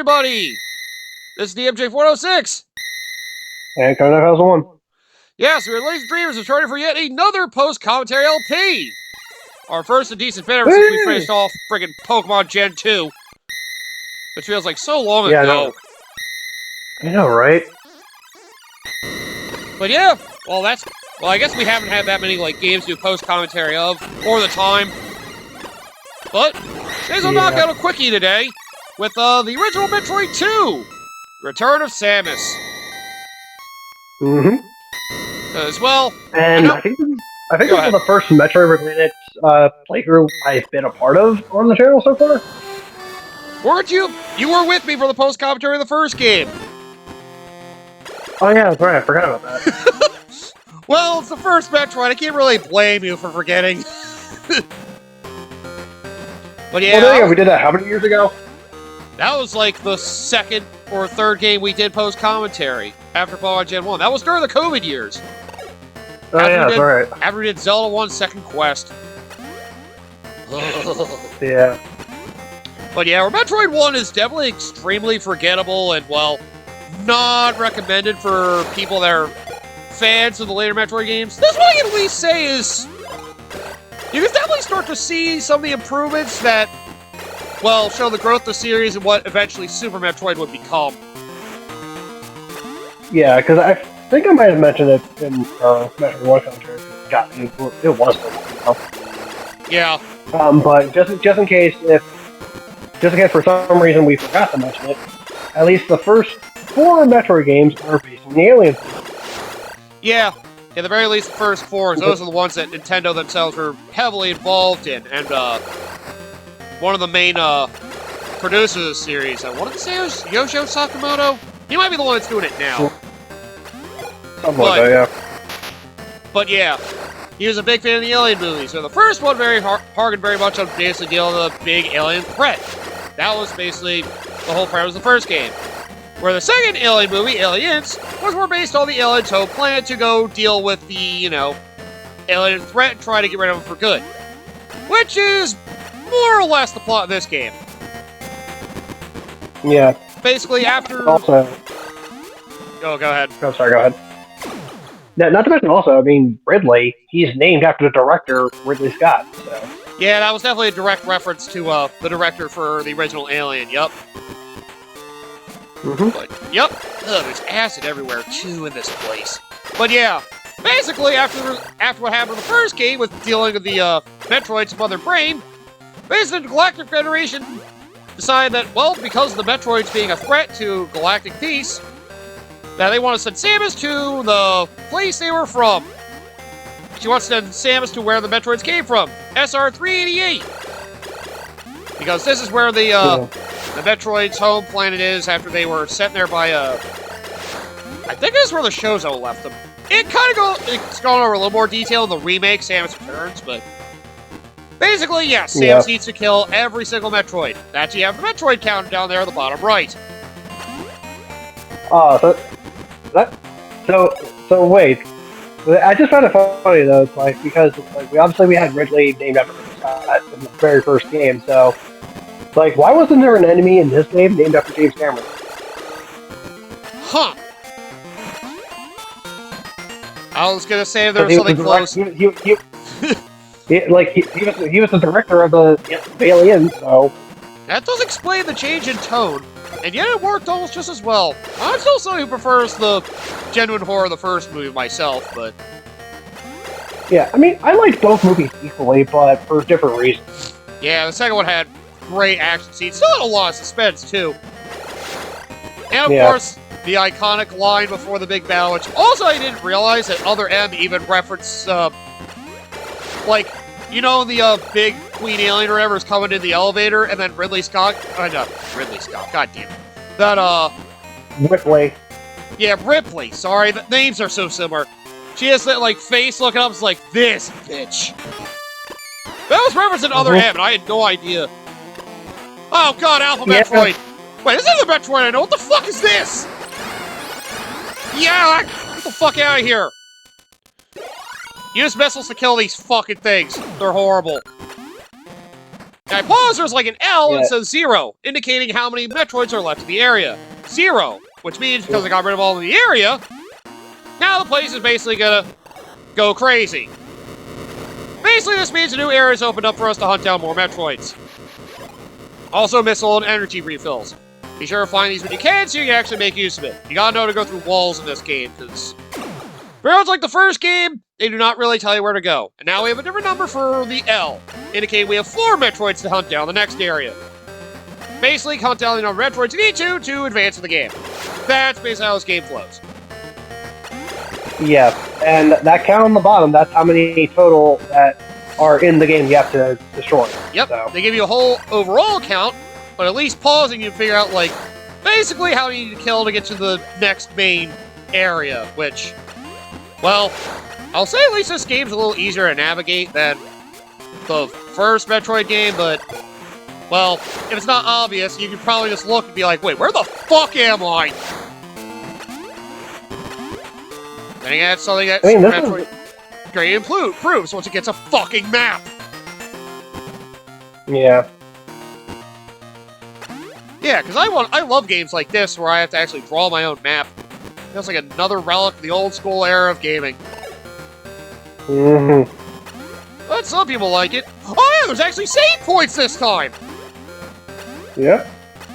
everybody! This is DMJ406! And Code 9001. Yes, we're Lazy Dreamers returning for yet another post-commentary LP! Our first and decent bit ever since we finished off friggin' Pokemon Gen 2. Which feels like so long ago. I know, right? But yeah, well I guess we haven't had that many games to do post-commentary of, or the time. But, we'll knock out a quickie today with the original Metroid 2! Return of Samus. Mm-hmm. As well... And I think this is the first Metroid-related playthrough I've been a part of on the channel so far. Weren't you? You were with me for the post-commentary of the first game. Oh yeah, that's right, I forgot about that. Well, it's the first Metroid, I can't really blame you for forgetting. But yeah... Well, we did that how many years ago? That was like the second or third game we did post-commentary after Pokemon Gen 1. That was during the COVID years. Oh yeah, that's right. After we did Zelda 1 Second Quest. Yeah. But yeah, Metroid 1 is definitely extremely forgettable and, well, not recommended for people that are fans of the later Metroid games. This one I can at least say is... You can definitely start to see some of the improvements that, well, show the growth of the series and what eventually Super Metroid would become. Yeah, because I think I might have mentioned it in Metroid 1 commentary. It was for Yeah. But just in case for some reason we forgot to mention it, at least the first 4 Metroid games are based on the Alien. Yeah. At the very least, the first 4, those are the ones that Nintendo themselves were heavily involved in, and one of the main producers of the series, I wanted to say it was Yoshio Sakamoto. He might be the one that's doing it now. Something like that, yeah. But yeah, he was a big fan of the Alien movies. So the first one harkened very much on basically dealing with a big alien threat. That was basically the whole premise of the first game. Where the second Alien movie, Aliens, was more based on the aliens' whole plan to go deal with the, alien threat and try to get rid of them for good. Which is more or less the plot of this game. Yeah. Basically, after... Also... Oh, go ahead. Oh, sorry, go ahead. Not to mention also, I mean, Ridley, he's named after the director, Ridley Scott, so... Yeah, that was definitely a direct reference to the director for the original Alien, yup. Mm-hmm. But, yep. Ugh, there's acid everywhere, too, in this place. But yeah, basically, after what happened in the first game with dealing with the Metroid's mother brain, basically the Galactic Federation decided that, well, because of the Metroids being a threat to galactic peace, that they want to send Samus to the place they were from. She wants to send Samus to where the Metroids came from, SR-388. Because this is where the Metroid's home planet is after they were sent there by I think this is where the Shozo left them. It's gone over a little more detail in the remake, Samus Returns, but... Basically, yes, Samus needs to kill every single Metroid. That's you have the Metroid counter down there at the bottom right. So wait. I just found it funny though, because we had Ridley named after Scott in the very first game, so why wasn't there an enemy in this game named after James Cameron? Huh. I was gonna say if there was something close. He was the director of the Alien, so... That does explain the change in tone, and yet it worked almost just as well. I'm still someone who prefers the genuine horror of the first movie myself, but... Yeah, I mean, I like both movies equally, but for different reasons. Yeah, the second one had great action scenes, still had a lot of suspense, too. And of course, the iconic line before the big battle, which also I didn't realize that Other M even referenced, the big Queen Alien or whatever is coming in the elevator, and then Ridley Scott, god damn it. That, Ripley. Yeah, Ripley, sorry, the names are so similar. She has that, face looking up, it's like, this bitch. That was referenced in Other M, and I had no idea. Oh god, Alpha Metroid! Wait, this isn't the Metroid I know, what the fuck is this? Yeah, get the fuck out of here! Use missiles to kill these fucking things. They're horrible. I pause, there's like an L Yeah. and it says 0, indicating how many Metroids are left in the area. 0, which means because I got rid of all in the area, now the place is basically gonna go crazy. Basically, this means a new area is opened up for us to hunt down more Metroids. Also, missile and energy refills. Be sure to find these when you can so you can actually make use of it. You gotta know to go through walls in this game, because very much like the first game, they do not really tell you where to go. And now we have a different number for the L, indicating we have 4 Metroids to hunt down the next area. Basically, hunt down the number of Metroids you need to advance in the game. That's basically how this game flows. Yeah, and that count on the bottom, that's how many total that are in the game you have to destroy. Yep, So. they give you a whole overall count, but at least pausing you figure out, like, basically how you need to kill to get to the next main area, which, well, I'll say at least this game's a little easier to navigate than the first Metroid game, but, well, if it's not obvious, you can probably just look and be like, wait, where the fuck am I? I think that's something that Super Metroid great proves once it gets a fucking map. Yeah. Yeah, because I love games like this where I have to actually draw my own map. Feels like another relic of the old school era of gaming. Mm-hmm. But some people like it. Oh yeah, there's actually save points this time! Yep.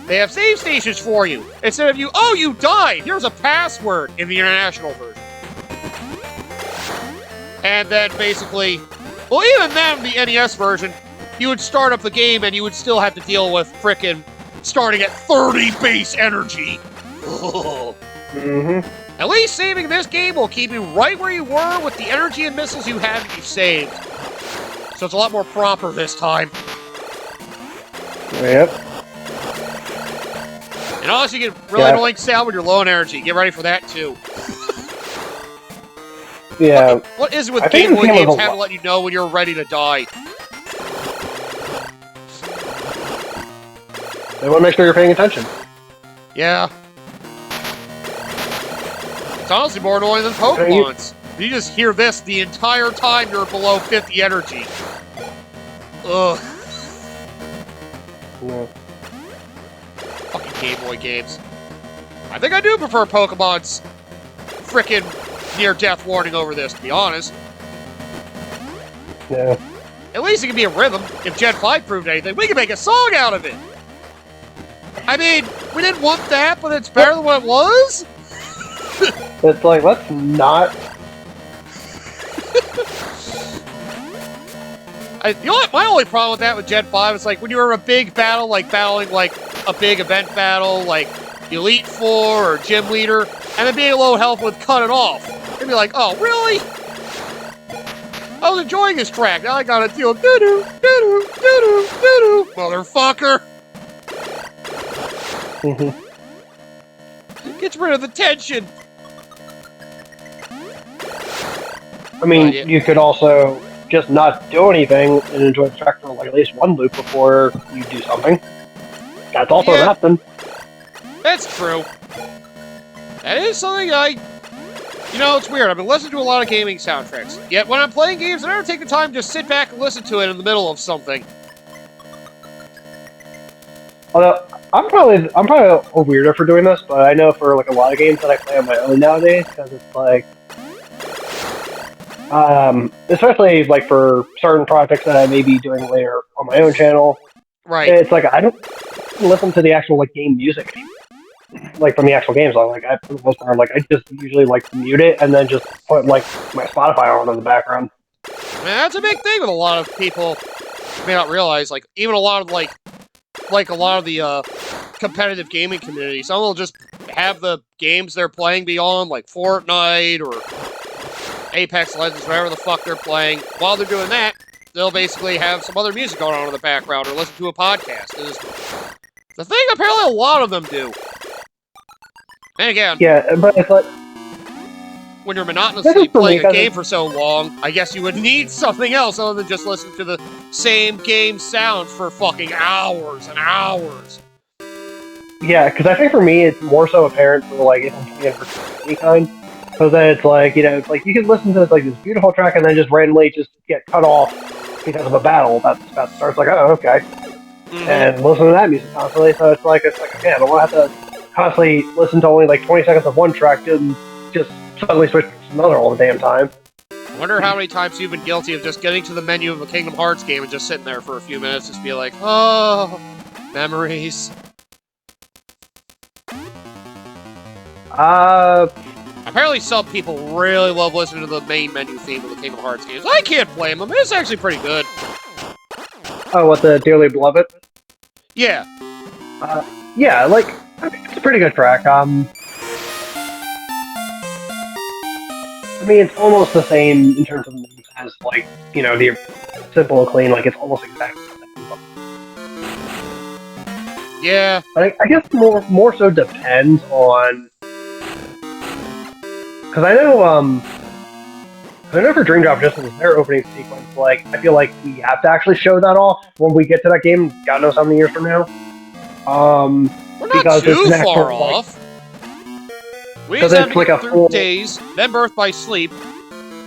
They have save stations for you. Instead of you died, here's a password in the international version. And then basically, well, even then, the NES version, you would start up the game and you would still have to deal with frickin' starting at 30 base energy. Mm-hmm. At least saving this game will keep you right where you were with the energy and missiles you had when you saved. So it's a lot more proper this time. Yep. And also you get really annoying sound when you're low on energy. Get ready for that too. Yeah. What is it with Game Boy games having let you know when you're ready to die? They want to make sure you're paying attention. Yeah. It's honestly more annoying than Pokemon's. You just hear this the entire time you're below 50 energy. Ugh. Yeah. Fucking Game Boy games. I think I do prefer Pokemon's frickin' near-death warning over this, to be honest. Yeah. At least it can be a rhythm. If Gen 5 proved anything, we can make a song out of it! I mean, we didn't want that, but it's better than what it was? It's like, let's not... You know what? My only problem with that with Gen 5 is like when you were in a big battle, like battling like a big event battle, like Elite Four or Gym Leader, and then being low health would cut it off. You'd be like, oh, really? I was enjoying this track, now I gotta deal doo-doo, doo-doo, doo-doo, doo-doo, motherfucker! Gets rid of the tension! I mean, you could also just not do anything and enjoy the track for like at least one loop before you do something. That's also an option. That's true. That is something you know, it's weird. I've been listening to a lot of gaming soundtracks. Yet when I'm playing games, I never take the time to just sit back and listen to it in the middle of something. Although, I'm probably a weirdo for doing this, but I know for like a lot of games that I play on my own nowadays, because it's like, especially like for certain projects that I may be doing later on my own channel. Right. It's like I don't listen to the actual like game music anymore. Like from the actual games, for the most part, I just usually like mute it and then just put like my Spotify on in the background. Man, that's a big thing with a lot of people. You may not realize, like even a lot of like a lot of the competitive gaming community. Some will just have the games they're playing be on, like Fortnite or Apex Legends, whatever the fuck they're playing. While they're doing that, they'll basically have some other music going on in the background or listen to a podcast. It's the thing apparently a lot of them do. And again, yeah, but it's like when you're monotonously playing a game for so long, I guess you would need something else other than just listen to the same game sounds for fucking hours and hours. Yeah, because I think for me it's more so apparent for like if I'm playing for any kind. So then it's like, you know, it's like you can listen to like this beautiful track and then just randomly just get cut off because of a battle that starts like, oh, okay. and listen to that music constantly. So it's like okay, I don't want to have to constantly listen to only like 20 seconds of one track and just suddenly switch to another all the damn time. I wonder how many times you've been guilty of just getting to the menu of a Kingdom Hearts game and just sitting there for a few minutes, just be like, oh, memories. Apparently some people really love listening to the main menu theme of the Kingdom Hearts games. I can't blame them. It's actually pretty good. Oh, what, the Dearly Beloved? Yeah. Yeah, like, I mean, it's a pretty good track. I mean, it's almost the same in terms of names as, like, you know, the Simple and Clean, like, it's almost exactly the same. Yeah. But I guess more so depends on... Because I know for Dream Drop Distance, their opening sequence, like, I feel like we have to actually show that off when we get to that game, God knows how many years from now. We're not too far off. We just have to get through Days, then Birth by Sleep,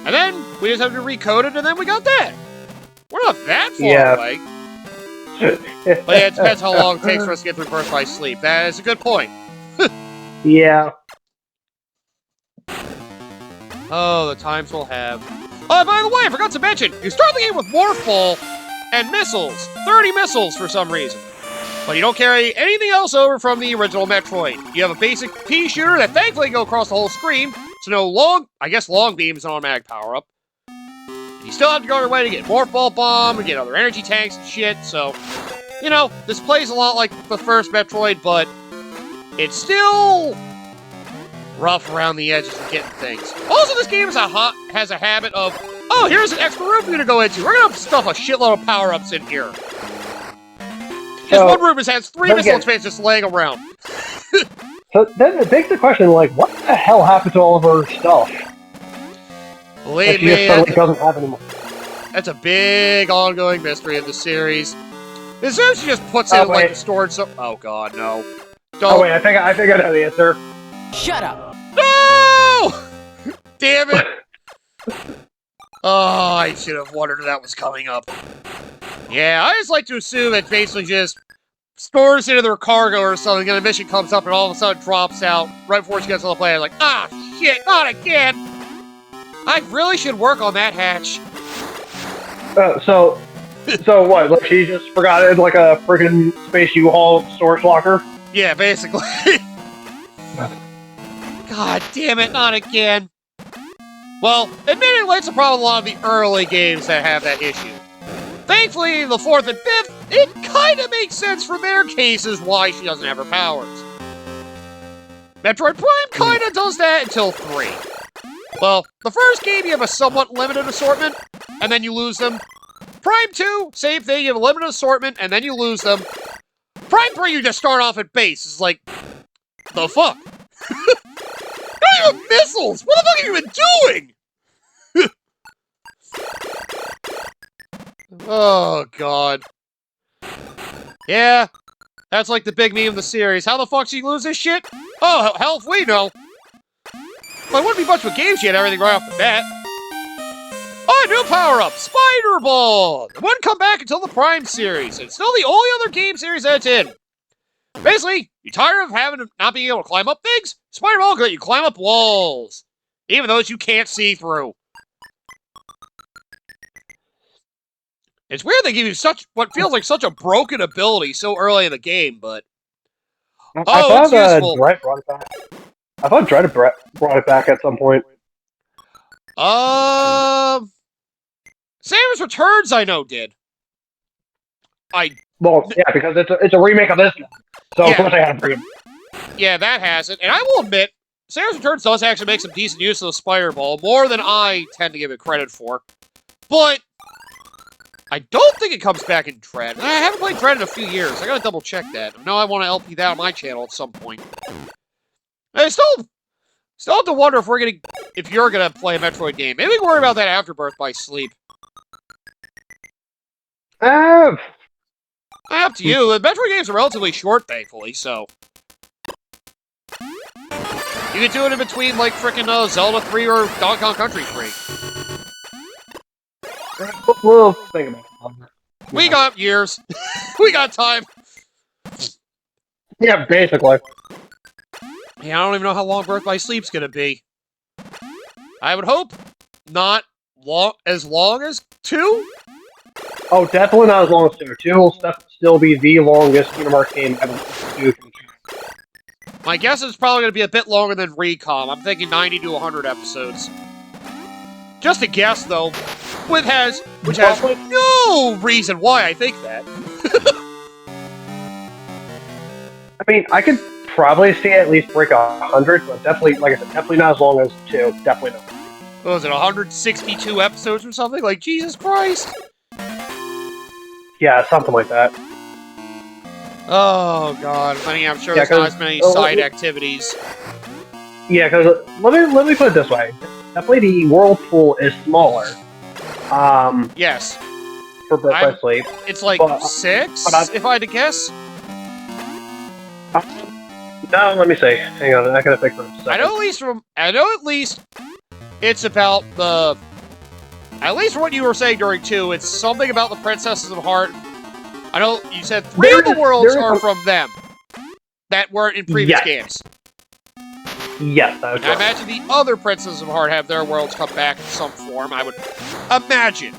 and then we just have to recode it, and then we got that. We're not that far away. But yeah, it depends how long it takes for us to get through Birth by Sleep. That is a good point. Yeah. Oh, the times we'll have. Oh, by the way, I forgot to mention, you start the game with Morph Ball and missiles. 30 missiles for some reason. But you don't carry anything else over from the original Metroid. You have a basic pea shooter that thankfully go across the whole screen, so no long beam is an automatic power-up. You still have to go your way to get Morph Ball Bomb and get other energy tanks and shit, so... You know, this plays a lot like the first Metroid, but it's still rough around the edges of getting things. Also, this game has a habit of, oh, here's an extra room for you to go into. We're gonna stuff a shitload of power-ups in here. Because one room has 3 missile expansions just laying around. So then it begs the question, like, what the hell happened to all of her stuff? Believe me, me, doesn't have anymore. That's a big ongoing mystery of the series. As soon as she just puts in like the storage. Oh god, no! Don't. Oh wait, I think I know the answer. Shut up! No! Damn it! Oh, I should have wondered if that was coming up. Yeah, I just like to assume it basically just stores into their cargo or something, and a mission comes up and all of a sudden drops out right before she gets on the plane. Like, ah, shit, not again! I really should work on that hatch. So what? Like she just forgot it in like a friggin' space U-Haul storage locker? Yeah, basically. God damn it, not again. Well, admittedly, it's a problem with a lot of the early games that have that issue. Thankfully, the 4th and 5th, it kinda makes sense for their cases why she doesn't have her powers. Metroid Prime kinda does that until 3. Well, the first game you have a somewhat limited assortment, and then you lose them. Prime 2, same thing, you have a limited assortment, and then you lose them. Prime 3, you just start off at base. It's like, the fuck? Not even missiles! What the fuck have you been doing? Oh, God. Yeah, that's like the big meme of the series. How the fuck did she lose this shit? Oh, hell if we know. Well, it wouldn't be much of a game she had everything right off the bat. Oh, new power-up! Spider Ball! It wouldn't come back until the Prime series. It's still the only other game series that's in. Basically, you tired of not being able to climb up things? Spider Ball can let you climb up walls. Even those you can't see through. It's weird they give you what feels like such a broken ability so early in the game, but... Oh, it's useful. Dred brought it back. I thought Dred brought it back at some point. Samus Returns, I know, did. Well, yeah, because it's a remake of this one. So, of course I had to bring it. Yeah, that has it. And I will admit, Samus Returns does actually make some decent use of the Spider Ball, more than I tend to give it credit for. But I don't think it comes back in Dread. I haven't played Dread in a few years. I gotta double check that. I know I want to LP that on my channel at some point. I still have to wonder if you're gonna play a Metroid game. Maybe we can worry about that after Birth by Sleep. Up to you. The Metroid games are relatively short, thankfully, so... You can do it in between, like, frickin' Zelda 3 or Donkey Kong Country 3. We'll think about it. We got years. We got time. Yeah, basically. Yeah, I don't even know how long Birth by Sleep's gonna be. I would hope not as long as 2? Oh, definitely not as long as 2. 2 will still be the longest Kingdom Hearts game ever. My guess is probably gonna be a bit longer than Recom. I'm thinking 90 to 100 episodes. Just a guess, though, which has no reason why I think that. I mean, I could probably see it at least break 100, but definitely, like I said, definitely not as long as 2. Definitely not. What was it, 162 episodes or something? Like, Jesus Christ! Yeah, something like that. Oh, God. I mean, I'm sure there's not as many side activities. Yeah, because let me put it this way. Definitely the world pool is smaller. Yes. For Birth by Sleep. It's like 6, if I had to guess? No, let me see. Hang on, I gotta think for a second. I know at least it's about the... At least from what you were saying during 2, it's something about the Princesses of Heart. I know you said 3 of the worlds are from them. That weren't in previous games. Yes, that was I imagine the other Princesses of Heart have their worlds come back in some form, I would imagine.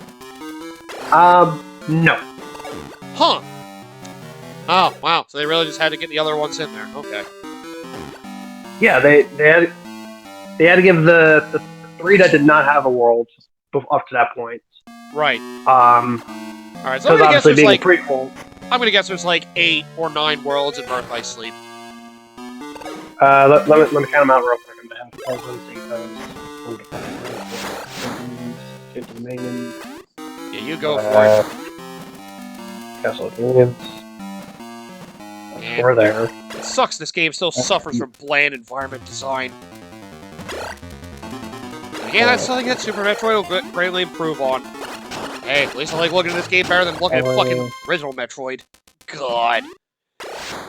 No. Huh. Oh, wow. So they really just had to get the other ones in there. Okay. Yeah, they had to give the 3 that did not have a world up to that point. Right. Alright, so I'm gonna guess there's like... prequel. I'm gonna guess there's like 8 or 9 worlds in Birth by Sleep. Let me count them out real quick. Yeah, you go for it. Castle of Aliens. We're there. It sucks this game still suffers from bland environment design. Again, that's something that Super Metroid will greatly improve on. Hey, at least I like looking at this game better than looking at fucking original Metroid. God.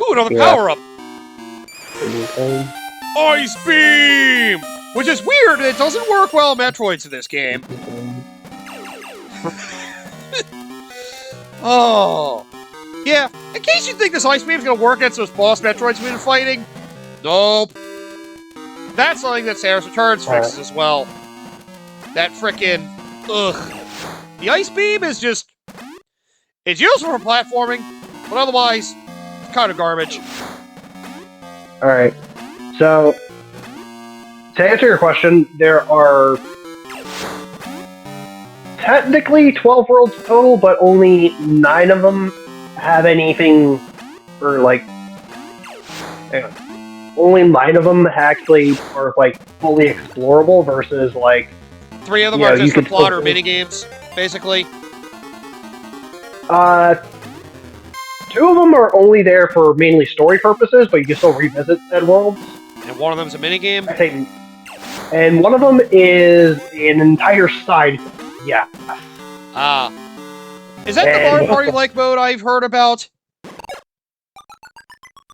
Ooh, another power-up! Ice Beam! Which is weird, it doesn't work well in Metroids in this game. Oh. Yeah, in case you think this Ice Beam's gonna work against those boss Metroids we've been fighting, nope. That's something that Samus Returns fixes as well. That frickin'... ugh. The Ice Beam is just... it's useful for platforming, but otherwise, it's kind of garbage. Alright. So, to answer your question, there are technically 12 worlds total, but only 9 of them have anything, or like, hang on. Only 9 of them actually are like fully explorable versus like 3 of them are just for plot or minigames, basically. 2 of them are only there for mainly story purposes, but you can still revisit said worlds. And one of them's a minigame? I think. And one of them is an entire side. Yeah. Ah. Is that the Mario Party-like mode I've heard about?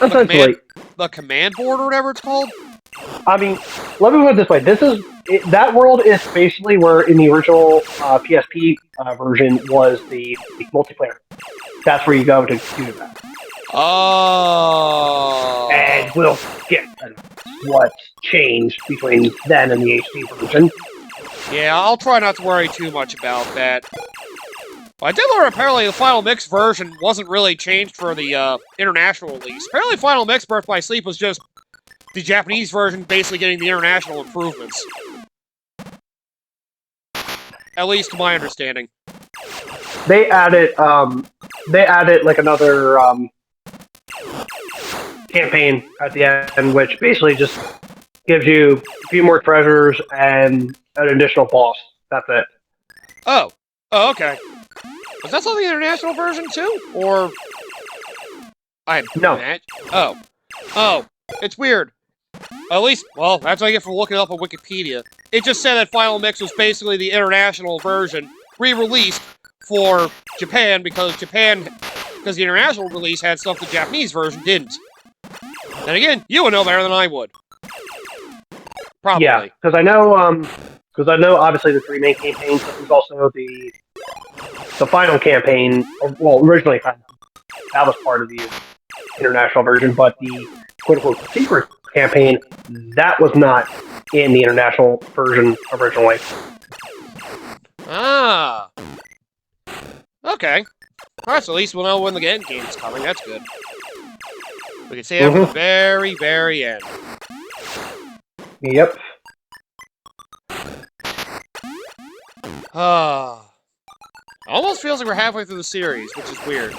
Essentially. The command board or whatever it's called? I mean, let me put it this way. That world is basically where in the original PSP version was the multiplayer. That's where you go to do that. Oh. And we'll get what's changed between then and the HD version. Yeah, I'll try not to worry too much about that. Well, I did learn apparently the Final Mix version wasn't really changed for the international release. Apparently Final Mix Birth by Sleep was just the Japanese version basically getting the international improvements. At least to my understanding. They added like another campaign at the end, which basically just gives you a few more treasures and an additional boss. That's it. Oh. Oh, okay. Was that something the international version too? Or... No. Oh. Oh. It's weird. At least, well, that's what I get for looking it up on Wikipedia. It just said that Final Mix was basically the international version, re-released for Japan, because the international release had stuff the Japanese version didn't. And again, you would know better than I would. Probably. Yeah, because I know obviously the 3 main campaigns, but there's also the final campaign, well, originally that was part of the international version, but the quote-unquote secret campaign, that was not in the international version originally. Ah. Okay. Alright, so at least we'll know when the end game is coming. That's good. We can say that for the very, very end. Yep. Almost feels like we're halfway through the series, which is weird.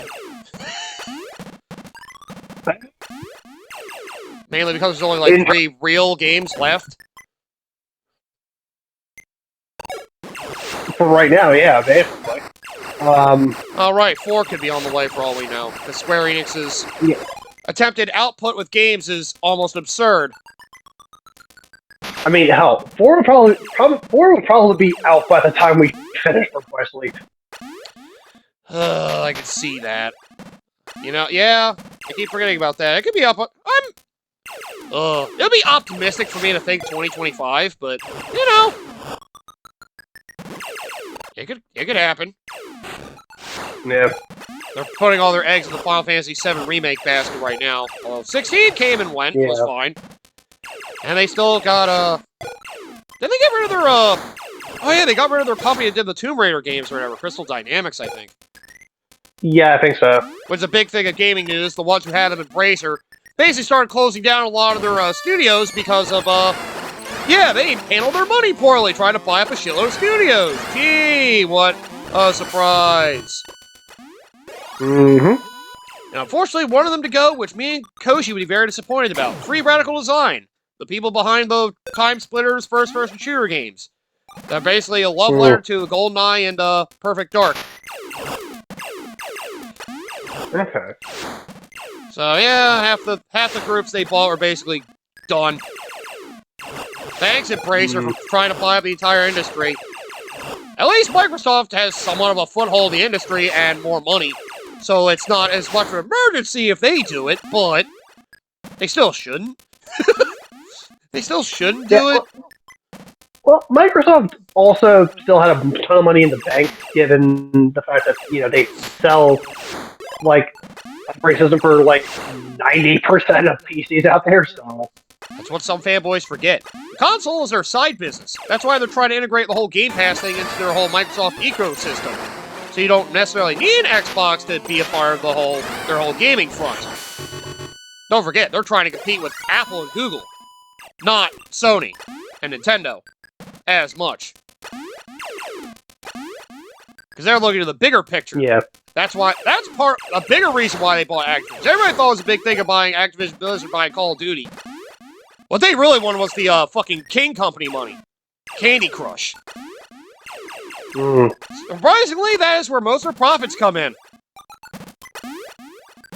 Mainly because there's only like 3 real games left. For right now, yeah, basically. Alright, 4 could be on the way for all we know. Because Square Enix's attempted output with games is almost absurd. I mean, hell, 4 would probably be out by the time we finish Request League. I can see that. You know, yeah, I keep forgetting about that. It could be up. It'll be optimistic for me to think 2025, but you know, it could happen. Yeah. They're putting all their eggs in the Final Fantasy VII Remake basket right now. Although 16 came and went, was fine. And they still got, did they get rid of their, oh yeah, they got rid of their company that did the Tomb Raider games or whatever, Crystal Dynamics, I think. Yeah, I think so. Which is a big thing of gaming news. The ones who had them in Bracer basically started closing down a lot of their, studios because of, yeah, they handled their money poorly, trying to buy up a shitload of studios. Gee, what a surprise. Mm-hmm. And unfortunately, one of them to go, which me and Koji would be very disappointed about. Free Radical Design. The people behind the Time Splitters first-person shooter games. They're basically a love letter to GoldenEye and, Perfect Dark. Okay. So, yeah, half the groups they bought were basically done. Thanks, Embracer, for trying to buy up the entire industry. At least Microsoft has somewhat of a foothold in the industry and more money. So it's not as much of an emergency if they do it, but they still shouldn't. They still shouldn't do it. Well, Microsoft also still had a ton of money in the bank, given the fact that, you know, they sell, like, operating system for, like, 90% of PCs out there, so... That's what some fanboys forget. The console is their side business. That's why they're trying to integrate the whole Game Pass thing into their whole Microsoft ecosystem. So you don't necessarily need an Xbox to be a part of their whole gaming front. Don't forget, they're trying to compete with Apple and Google. Not Sony and Nintendo as much. Because they're looking at the bigger picture. Yeah. That's a bigger reason why they bought Activision. Everybody thought it was a big thing of buying Activision Blizzard buying Call of Duty. What they really wanted was the fucking King Company money. Candy Crush. Surprisingly, that is where most of their profits come in.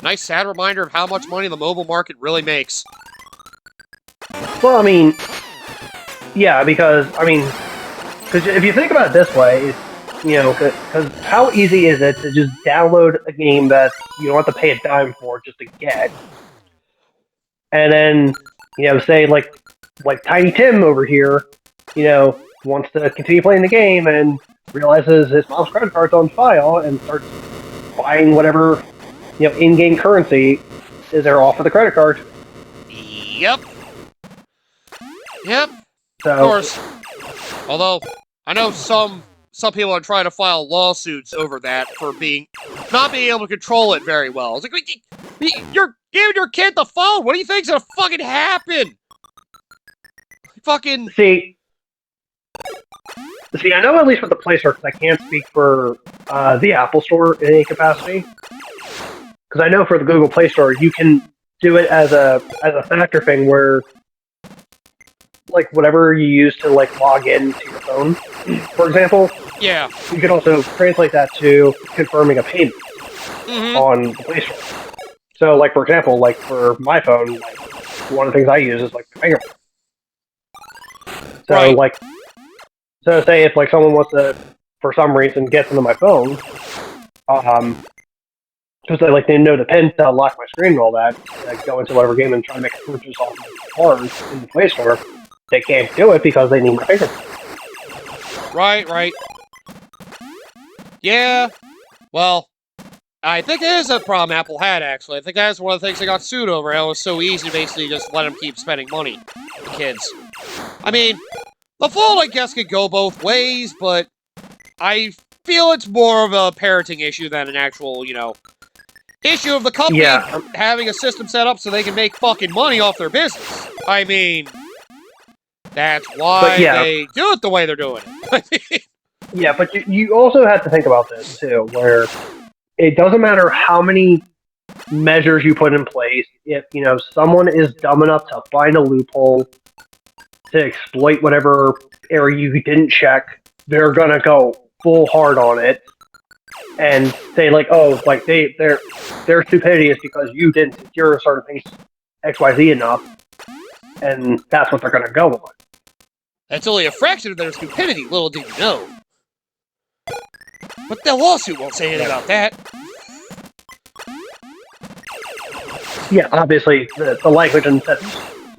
Nice sad reminder of how much money the mobile market really makes. Well, I mean, yeah, because if you think about it this way, you know, because how easy is it to just download a game that you don't have to pay a dime for just to get, and then, you know, say like Tiny Tim over here, you know, wants to continue playing the game and realizes his mom's credit card's on file and starts buying whatever, you know, in-game currency is there off of the credit card. Yep. Yep. So, of course. Although, I know some people are trying to file lawsuits over that for not being able to control it very well. It's like, you're giving your kid the phone. What do you think's gonna fucking happen? Fucking... See, I know at least with the Play Store, because I can't speak for the Apple Store in any capacity. Because I know for the Google Play Store, you can do it as a factor thing where, like, whatever you use to, like, log in to your phone, for example, yeah, you can also translate that to confirming a payment on the Play Store. So, like, for example, like, for my phone, like, one of the things I use is, like, my fingerprint. So, like, so say if, like, someone wants to, for some reason, get into my phone, because they know the PIN to unlock my screen and all that, like, go into whatever game and try to make a purchase off of the cards in the Play Store, they can't do it because they need my fingerprint. Right. Yeah. Well, I think it is a problem Apple had, actually. I think that's one of the things they got sued over. It was so easy to basically just let them keep spending money. The kids. I mean, the fault, I guess, could go both ways, but I feel it's more of a parenting issue than an actual, issue of the company having a system set up so they can make fucking money off their business. I mean, that's why they do it the way they're doing it. Yeah, but you also have to think about this, too, where it doesn't matter how many measures you put in place. If, someone is dumb enough to find a loophole to exploit whatever area you didn't check, they're going to go full hard on it and say, like, oh, like, their stupidity is because you didn't secure certain things XYZ enough, and that's what they're going to go on. That's only a fraction of their stupidity, little did you know. But the lawsuit won't say anything about that. Yeah, obviously, the language and that's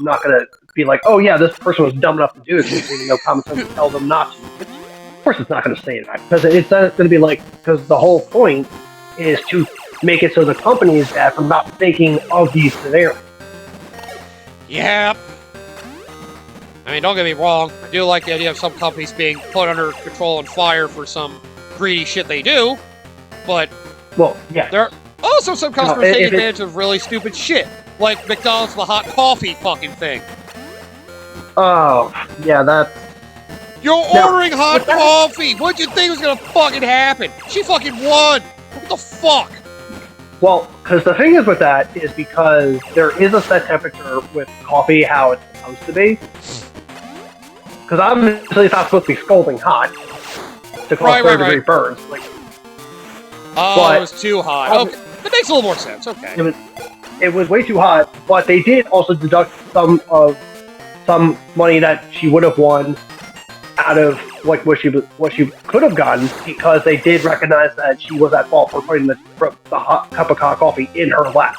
not going to be like, oh yeah, this person was dumb enough to do this, even though common sense tells them not to. Of course it's not going to say that, because it's going to be like, because the whole point is to make it so the company is bad for not thinking of these scenarios. Yep. I mean, don't get me wrong, I do like the idea of some companies being put under control and fire for some greedy shit they do, but well, yeah. There are also some customers taking advantage of really stupid shit, like McDonald's the hot coffee fucking thing. Oh, yeah, that's... You're ordering hot coffee! What'd you think was gonna fucking happen? She fucking won! What the fuck? Well, because the thing is with that is because there is a set temperature with coffee how it's supposed to be. Because obviously it's not supposed to be scalding hot to cause third-degree burns. Like, it was too hot. Okay, that makes a little more sense. Okay. It was way too hot, but they did also deduct some money that she would have won out of like what she could have gotten, because they did recognize that she was at fault for putting the hot cup of coffee in her lap.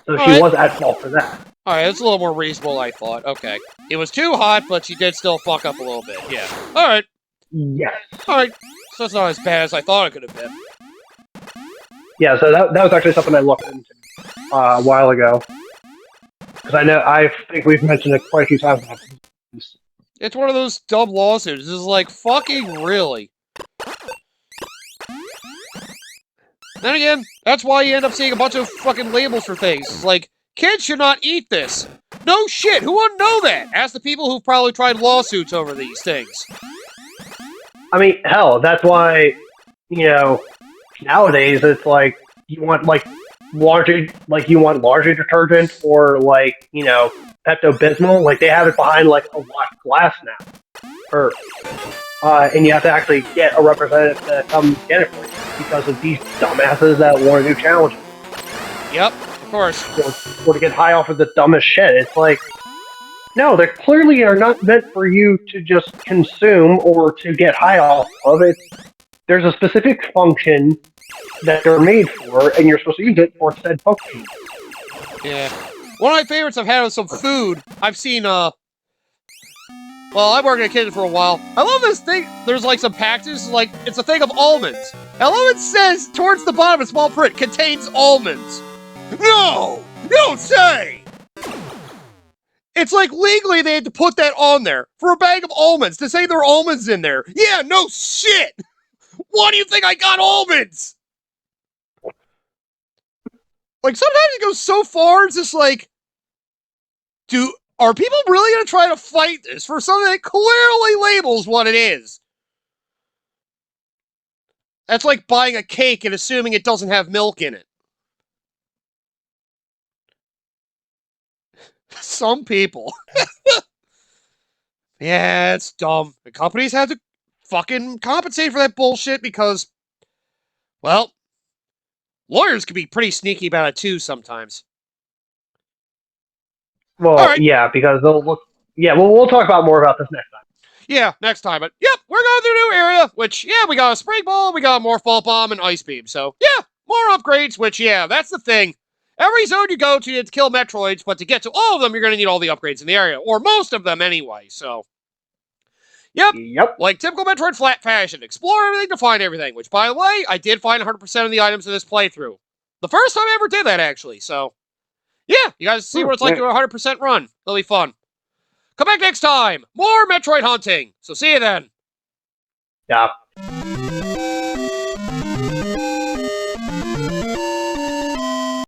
So she was at fault for that. Alright, that's a little more reasonable, I thought. Okay. It was too hot, but she did still fuck up a little bit. Yeah. Alright. Yes. Alright. So it's not as bad as I thought it could have been. Yeah, so that was actually something I looked into a while ago. Because I think we've mentioned it quite a few times. It's one of those dumb lawsuits. It's like, fucking really. Then again, that's why you end up seeing a bunch of fucking labels for things. It's like, kids should not eat this. No shit, who wouldn't know that? Ask the people who've probably tried lawsuits over these things. I mean, hell, that's why, nowadays it's like, you want, like, laundry detergent or, like, Pepto-Bismol. Like, they have it behind, like, a washed glass now. And you have to actually get a representative to come get it for you because of these dumbasses that want to do challenges. Yep, of course. Or to get high off of the dumbest shit. It's like, no, they clearly are not meant for you to just consume or to get high off of it. There's a specific function that they're made for, and you're supposed to use it for said function. Yeah. One of my favorites I've had with some food, I've seen, well, I've worked in a kitchen for a while. I love this thing. There's, like, some packages, like, it's a thing of almonds. I love it says, towards the bottom, in small print, contains almonds. No! You don't say! It's like, legally, they had to put that on there for a bag of almonds, to say there are almonds in there. Yeah, no shit! Why do you think I got almonds? Like, sometimes it goes so far, it's just like, are people really going to try to fight this for something that clearly labels what it is? That's like buying a cake and assuming it doesn't have milk in it. Some people. Yeah, it's dumb. The companies have to fucking compensate for that bullshit because, well, lawyers can be pretty sneaky about it too sometimes. Well, yeah, because they'll look... Yeah, we'll talk about more about this next time. Yeah, next time. But, yep, we're going through a new area, which, yeah, we got a Spring Ball, we got a Morph Ball Bomb, and Ice Beam. So, yeah, more upgrades, which, yeah, that's the thing. Every zone you go to, you have to kill Metroids, but to get to all of them, you're going to need all the upgrades in the area. Or most of them, anyway, so... Yep. Yep. Like typical Metroid flat fashion. Explore everything to find everything. Which, by the way, I did find 100% of the items in this playthrough. The first time I ever did that, actually. So, yeah, you guys see what it's like to do a 100% run. It'll be fun. Come back next time. More Metroid hunting. So see you then. Yeah.